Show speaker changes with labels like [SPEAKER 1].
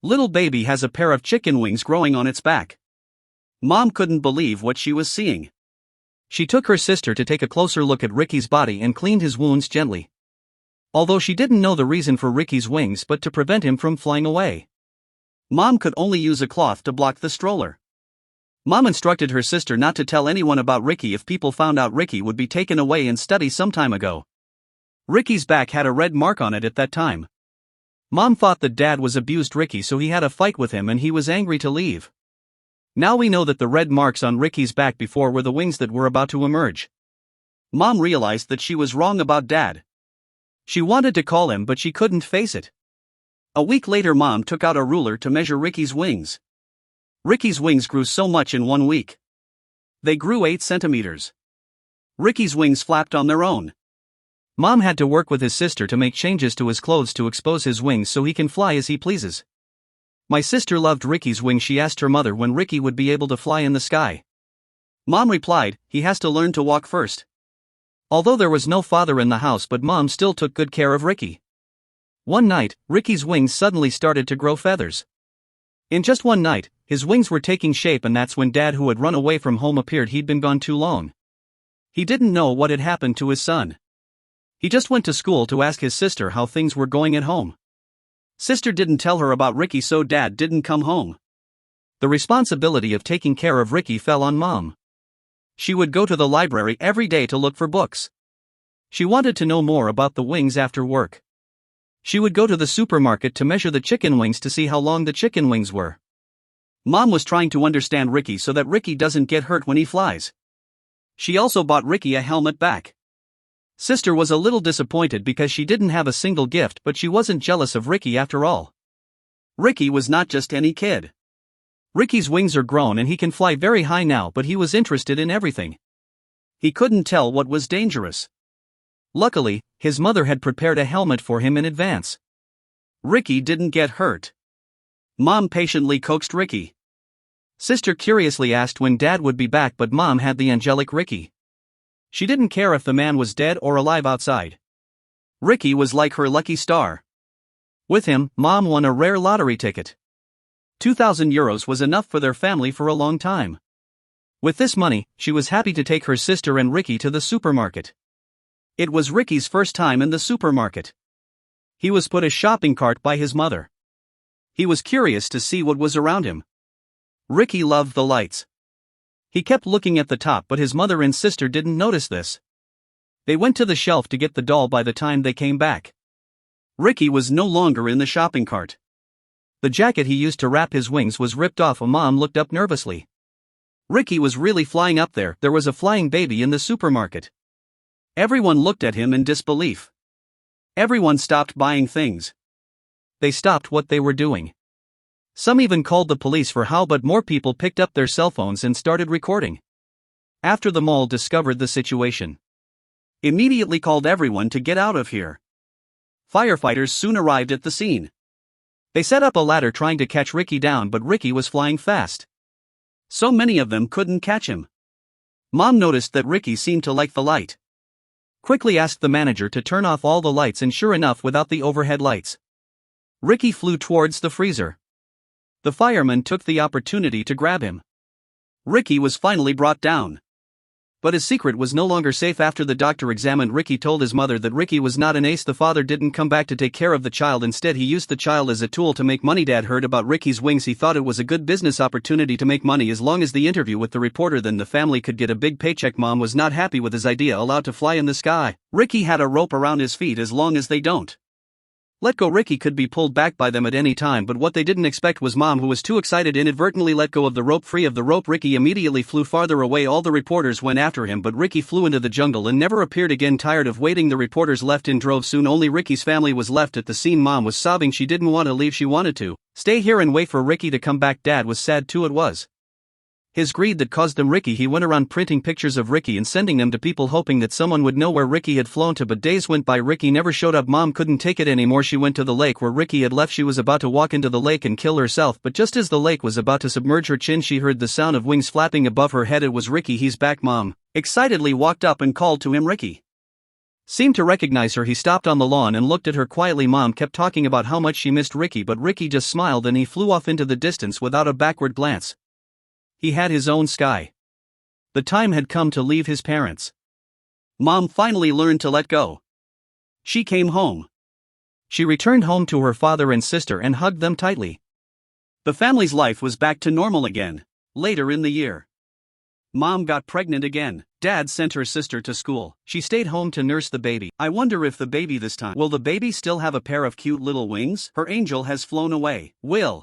[SPEAKER 1] Little baby has a pair of chicken wings growing on its back. Mom couldn't believe what she was seeing. She took her sister to take a closer look at Ricky's body and cleaned his wounds gently. Although she didn't know the reason for Ricky's wings but to prevent him from flying away. Mom could only use a cloth to block the stroller. Mom instructed her sister not to tell anyone about Ricky if people found out Ricky would be taken away and study some time ago. Ricky's back had a red mark on it at that time. Mom thought that Dad was abused Ricky, so he had a fight with him and he was angry to leave. Now we know that the red marks on Ricky's back before were the wings that were about to emerge. Mom realized that she was wrong about Dad. She wanted to call him but she couldn't face it. A week later Mom took out a ruler to measure Ricky's wings. Ricky's wings grew so much in 1 week. They grew 8 centimeters. Ricky's wings flapped on their own. Mom had to work with his sister to make changes to his clothes to expose his wings so he can fly as he pleases. My sister loved Ricky's wings. She asked her mother when Ricky would be able to fly in the sky. Mom replied, "He has to learn to walk first." Although there was no father in the house, but Mom still took good care of Ricky. One night, Ricky's wings suddenly started to grow feathers. In just one night, his wings were taking shape, and that's when Dad, who had run away from home, appeared. He'd been gone too long. He didn't know what had happened to his son. He just went to school to ask his sister how things were going at home. Sister didn't tell her about Ricky, so Dad didn't come home. The responsibility of taking care of Ricky fell on Mom. She would go to the library every day to look for books. She wanted to know more about the wings after work. She would go to the supermarket to measure the chicken wings to see how long the chicken wings were. Mom was trying to understand Ricky so that Ricky doesn't get hurt when he flies. She also bought Ricky a helmet back. Sister was a little disappointed because she didn't have a single gift, but she wasn't jealous of Ricky after all. Ricky was not just any kid. Ricky's wings are grown and he can fly very high now, but he was interested in everything. He couldn't tell what was dangerous. Luckily, his mother had prepared a helmet for him in advance. Ricky didn't get hurt. Mom patiently coaxed Ricky. Sister curiously asked when Dad would be back, but Mom had the angelic Ricky. She didn't care if the man was dead or alive outside. Ricky was like her lucky star. With him, Mom won a rare lottery ticket. 2,000 euros was enough for their family for a long time. With this money, she was happy to take her sister and Ricky to the supermarket. It was Ricky's first time in the supermarket. He was put a shopping cart by his mother. He was curious to see what was around him. Ricky loved the lights. He kept looking at the top, but his mother and sister didn't notice this. They went to the shelf to get the doll. By the time they came back, Ricky was no longer in the shopping cart. The jacket he used to wrap his wings was ripped off. Mom looked up nervously. Ricky was really flying up there. There was a flying baby in the supermarket. Everyone looked at him in disbelief. Everyone stopped buying things. They stopped what they were doing. Some even called the police for how, but more people picked up their cell phones and started recording. After the mall discovered the situation, immediately called everyone to get out of here. Firefighters soon arrived at the scene. They set up a ladder trying to catch Ricky down, but Ricky was flying fast. So many of them couldn't catch him. Mom noticed that Ricky seemed to like the light. Quickly asked the manager to turn off all the lights, and sure enough, without the overhead lights, Ricky flew towards the freezer. The fireman took the opportunity to grab him. Ricky was finally brought down. But his secret was no longer safe. After the doctor examined Ricky, told his mother that Ricky was not an ace. The father didn't come back to take care of the child. Instead, he used the child as a tool to make money. Dad heard about Ricky's wings. He thought it was a good business opportunity to make money. As long as the interview with the reporter, then the family could get a big paycheck. Mom was not happy with his idea, allowed to fly in the sky. Ricky had a rope around his feet. As long as they don't let go, Ricky could be pulled back by them at any time. But what they didn't expect was Mom, who was too excited, inadvertently let go of the rope. Free of the rope, Ricky immediately flew farther away. All the reporters went after him, but Ricky flew into the jungle and never appeared again. Tired of waiting, the reporters left in droves. Soon only Ricky's family was left at the scene. Mom was sobbing. She didn't want to leave. She wanted to stay here and wait for Ricky to come back. Dad was sad too. It was his greed that caused him Ricky. He went around printing pictures of Ricky and sending them to people, hoping that someone would know where Ricky had flown to. But days went by. Ricky never showed up. Mom couldn't take it anymore. She went to the lake where Ricky had left. She was about to walk into the lake and kill herself, but just as the lake was about to submerge her chin, she heard the sound of wings flapping above her head. It was Ricky. He's back. Mom excitedly walked up and called to him, "Ricky." Seemed to recognize her. He stopped on the lawn and looked at her quietly. Mom kept talking about how much she missed Ricky, but Ricky just smiled and he flew off into the distance without a backward glance. He had his own sky. The time had come to leave his parents. Mom finally learned to let go. She came home. She returned home to her father and sister and hugged them tightly. The family's life was back to normal again. Later in the year, Mom got pregnant again. Dad sent her sister to school. She stayed home to nurse the baby. I wonder if the baby this time, will the baby still have a pair of cute little wings? Her angel has flown away. Will